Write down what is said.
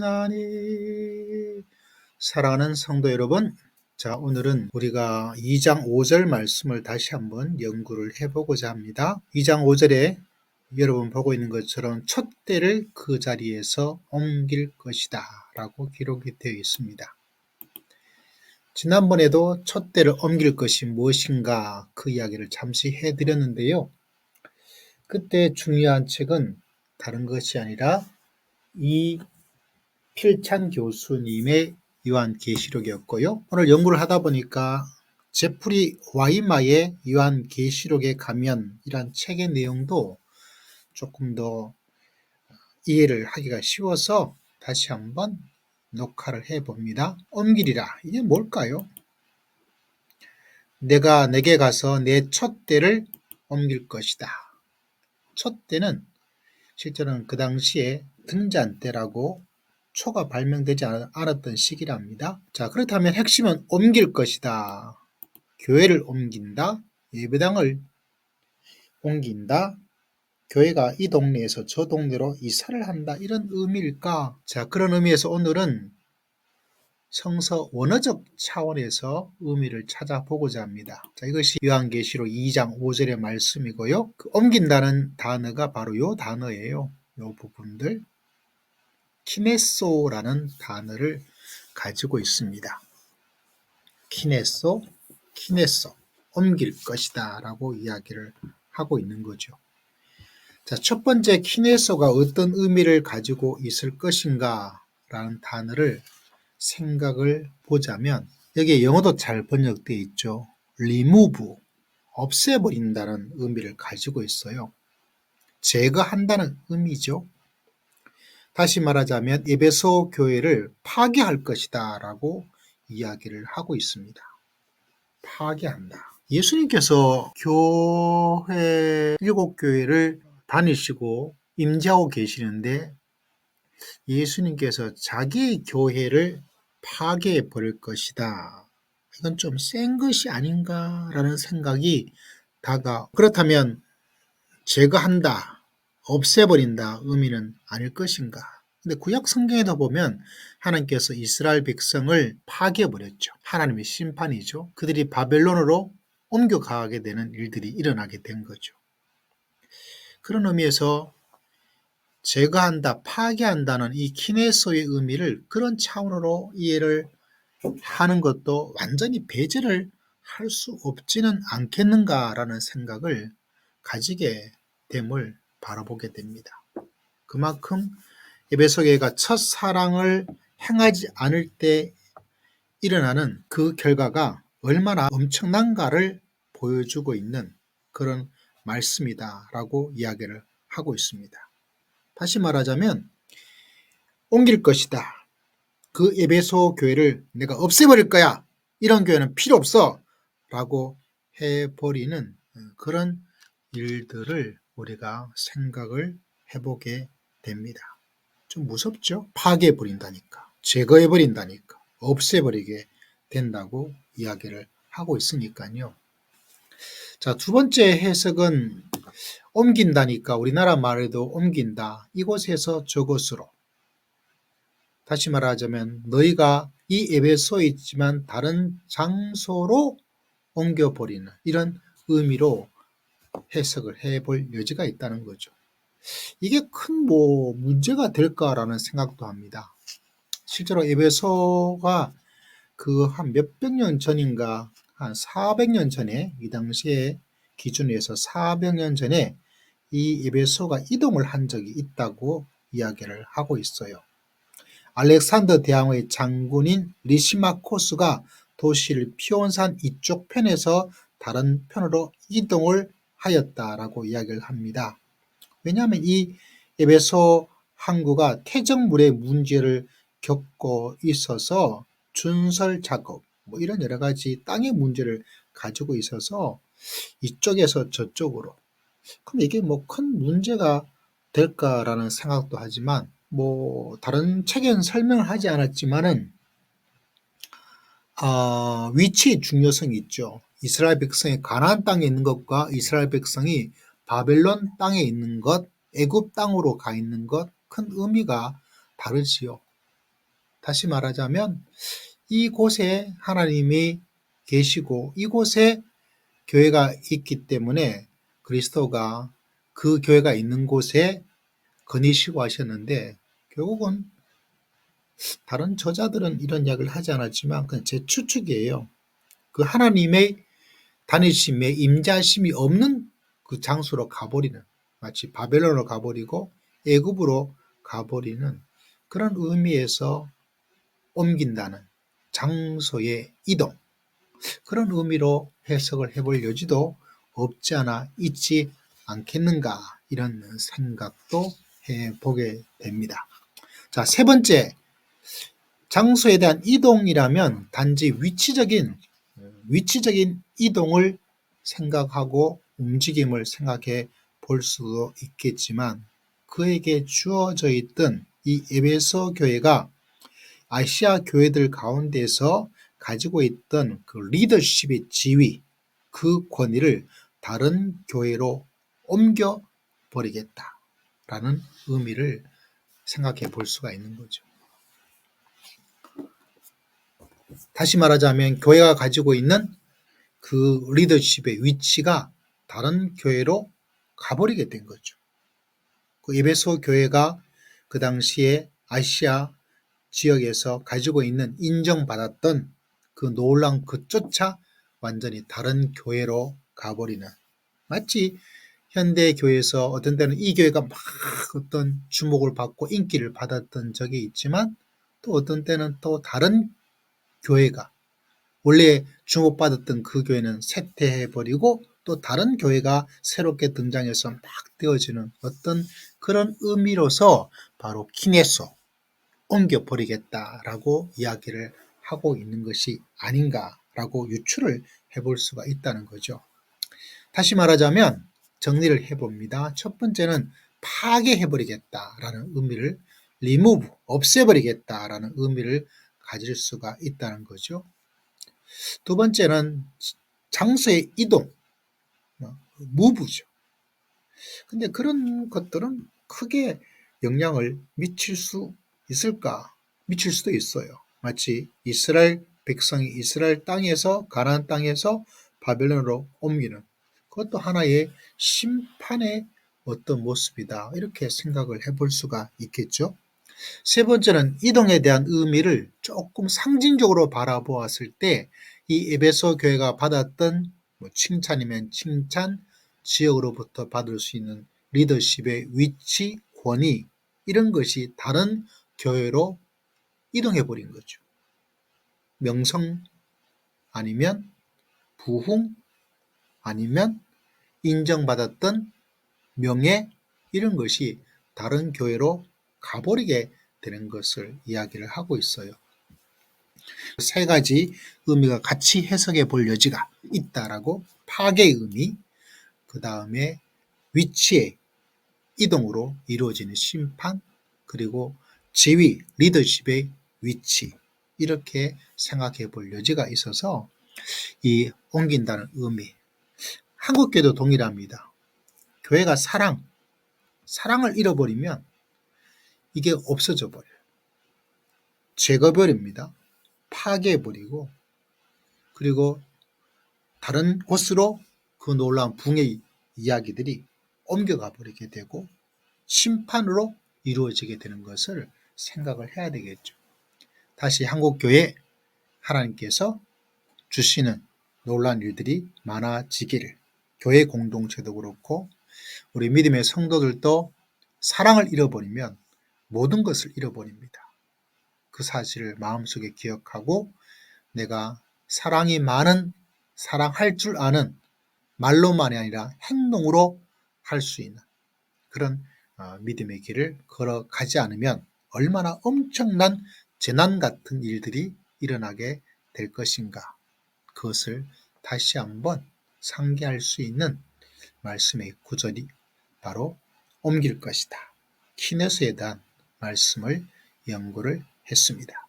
하나님, 사랑하는 성도 여러분, 자, 오늘은 우리가 2장 5절 말씀을 다시 한번 연구를 해보고자 합니다. 2장 5절에 여러분 보고 있는 것처럼 첫 때를 그 자리에서 옮길 것이다 라고 기록이 되어 있습니다. 지난번에도 첫 때를 옮길 것이 무엇인가 그 이야기를 잠시 해드렸는데요. 그때 중요한 책은 다른 것이 아니라 이 필찬 교수님의 요한계시록이었고요. 오늘 연구를 하다 보니까 제프리 와이마의 요한계시록에 가면이란 책의 내용도 조금 더 이해를 하기가 쉬워서 다시 한번 녹화를 해봅니다. 옮기리라. 이게 뭘까요? 내가 내게 가서 내 첫 때를 옮길 것이다. 첫 때는 실제로는 그 당시에 등잔대라고 초가 발명되지 않았던 시기랍니다. 자, 그렇다면 핵심은 옮길 것이다. 교회를 옮긴다. 예배당을 옮긴다. 교회가 이 동네에서 저 동네로 이사를 한다. 이런 의미일까? 자, 그런 의미에서 오늘은 성서 원어적 차원에서 의미를 찾아보고자 합니다. 자, 이것이 요한계시록 2장 5절의 말씀이고요. 그 옮긴다는 단어가 바로 요 단어예요. 요 부분들. 키네소라는 단어를 가지고 있습니다. 키네소, 옮길 것이다 라고 이야기를 하고 있는 거죠. 자, 첫 번째 키네소가 어떤 의미를 가지고 있을 것인가 라는 단어를 생각을 보자면 여기에 영어도 잘 번역되어 있죠. remove, 없애버린다는 의미를 가지고 있어요. 제거한다는 의미죠. 다시 말하자면 에베소 교회를 파괴할 것이다 라고 이야기를 하고 있습니다. 파괴한다. 예수님께서 교회 7교회를 다니시고 임재하고 계시는데 예수님께서 자기의 교회를 파괴해 버릴 것이다. 이건 좀 센 것이 아닌가라는 생각이 그렇다면 제거한다, 없애버린다 의미는 아닐 것인가. 근데 구약 성경에도 보면 하나님께서 이스라엘 백성을 파괴해버렸죠. 하나님의 심판이죠. 그들이 바벨론으로 옮겨가게 되는 일들이 일어나게 된 거죠. 그런 의미에서 제거한다, 파괴한다는 이 키네소의 의미를 그런 차원으로 이해를 하는 것도 완전히 배제를 할 수 없지는 않겠는가라는 생각을 가지게 됨을 바라보게 됩니다. 그만큼 에베소 교회가 첫사랑을 행하지 않을 때 일어나는 그 결과가 얼마나 엄청난가를 보여주고 있는 그런 말씀이다라고 이야기를 하고 있습니다. 다시 말하자면 옮길 것이다. 그 에베소 교회를 내가 없애버릴 거야. 이런 교회는 필요 없어. 라고 해버리는 그런 일들을 우리가 생각을 해보게 됩니다. 좀 무섭죠? 파괴해버린다니까. 제거해버린다니까. 없애버리게 된다고 이야기를 하고 있으니까요. 자, 두 번째 해석은 옮긴다니까 우리나라 말에도 옮긴다. 이곳에서 저곳으로. 다시 말하자면 너희가 이 에베소에 있지만 다른 장소로 옮겨버리는 이런 의미로 해석을 해볼 여지가 있다는 거죠. 이게 큰 문제가 될까라는 생각도 합니다. 실제로 에베소가 그 한 몇백 년 전인가 한 400년 전에 이 당시에 기준으로 해서 400년 전에 이 에베소가 이동을 한 적이 있다고 이야기를 하고 있어요. 알렉산더 대왕의 장군인 리시마코스가 도시를 피온산 이쪽 편에서 다른 편으로 이동을 하였다라고 이야기를 합니다. 왜냐하면 이 에베소 항구가 퇴적물의 문제를 겪고 있어서 준설 작업, 이런 여러 가지 땅의 문제를 가지고 있어서 이쪽에서 저쪽으로. 그럼 이게 큰 문제가 될까라는 생각도 하지만 다른 책에는 설명을 하지 않았지만은 위치의 중요성이 있죠. 이스라엘 백성이 가나안 땅에 있는 것과 이스라엘 백성이 바벨론 땅에 있는 것, 애굽 땅으로 가 있는 것, 큰 의미가 다르지요. 다시 말하자면 이곳에 하나님이 계시고 이곳에 교회가 있기 때문에 그리스도가 그 교회가 있는 곳에 거니시고 하셨는데, 결국은 다른 저자들은 이런 이야기를 하지 않았지만 그냥 제 추측이에요. 그 하나님의 다니심에 임자심이 없는 그 장소로 가버리는, 마치 바벨론으로 가버리고 애굽으로 가버리는 그런 의미에서 옮긴다는, 장소의 이동, 그런 의미로 해석을 해볼 여지도 없지 않아 있지 않겠는가, 이런 생각도 해보게 됩니다. 자, 세 번째, 장소에 대한 이동이라면 단지 위치적인 이동을 생각하고 움직임을 생각해 볼 수도 있겠지만, 그에게 주어져 있던 이 에베소 교회가 아시아 교회들 가운데서 가지고 있던 그 리더십의 지위, 그 권위를 다른 교회로 옮겨 버리겠다라는 의미를 생각해 볼 수가 있는 거죠. 다시 말하자면 교회가 가지고 있는 그 리더십의 위치가 다른 교회로 가버리게 된 거죠. 그 에베소 교회가 그 당시에 아시아 지역에서 가지고 있는 인정받았던 그 놀라운 그조차 완전히 다른 교회로 가버리는, 마치 현대 교회에서 어떤 때는 이 교회가 막 어떤 주목을 받고 인기를 받았던 적이 있지만, 또 어떤 때는 또 다른 교회가, 원래 주목받았던 그 교회는 쇠퇴해버리고 또 다른 교회가 새롭게 등장해서 막 되어지는 어떤 그런 의미로서 바로 키네소, 옮겨버리겠다라고 이야기를 하고 있는 것이 아닌가라고 유추를 해볼 수가 있다는 거죠. 다시 말하자면 정리를 해봅니다. 첫 번째는 파괴해버리겠다라는 의미를, remove, 없애버리겠다라는 의미를 가질 수가 있다는 거죠. 두 번째는 장소의 이동, move죠. 근데 그런 것들은 크게 영향을 미칠 수 있을까? 미칠 수도 있어요. 마치 이스라엘 백성이 이스라엘 땅에서, 가나안 땅에서 바벨론으로 옮기는, 그것도 하나의 심판의 어떤 모습이다, 이렇게 생각을 해볼 수가 있겠죠. 세 번째는 이동에 대한 의미를 조금 상징적으로 바라보았을 때 이 에베소 교회가 받았던 칭찬이면 칭찬, 지역으로부터 받을 수 있는 리더십의 위치, 권위, 이런 것이 다른 교회로 이동해 버린 거죠. 명성 아니면 부흥 아니면 인정받았던 명예, 이런 것이 다른 교회로 가버리게 되는 것을 이야기를 하고 있어요. 세 가지 의미가 같이 해석해 볼 여지가 있다라고, 파괴의 의미, 그 다음에 위치의 이동으로 이루어지는 심판, 그리고 지위, 리더십의 위치, 이렇게 생각해 볼 여지가 있어서 이 옮긴다는 의미, 한국교회도 동일합니다. 교회가 사랑을 잃어버리면 이게 없어져 버려요. 제거버립니다. 파괴해버리고, 그리고 다른 곳으로 그 놀라운 붕의 이야기들이 옮겨가 버리게 되고 심판으로 이루어지게 되는 것을 생각을 해야 되겠죠. 다시 한국교회, 하나님께서 주시는 놀라운 일들이 많아지기를, 교회 공동체도 그렇고 우리 믿음의 성도들도 사랑을 잃어버리면 모든 것을 잃어버립니다. 그 사실을 마음속에 기억하고 내가 사랑이 많은, 사랑할 줄 아는, 말로만이 아니라 행동으로 할 수 있는 그런 믿음의 길을 걸어가지 않으면 얼마나 엄청난 재난 같은 일들이 일어나게 될 것인가, 그것을 다시 한번 상기할 수 있는 말씀의 구절이 바로 옮길 것이다, 키네스에 대한 말씀을 연구를 했습니다.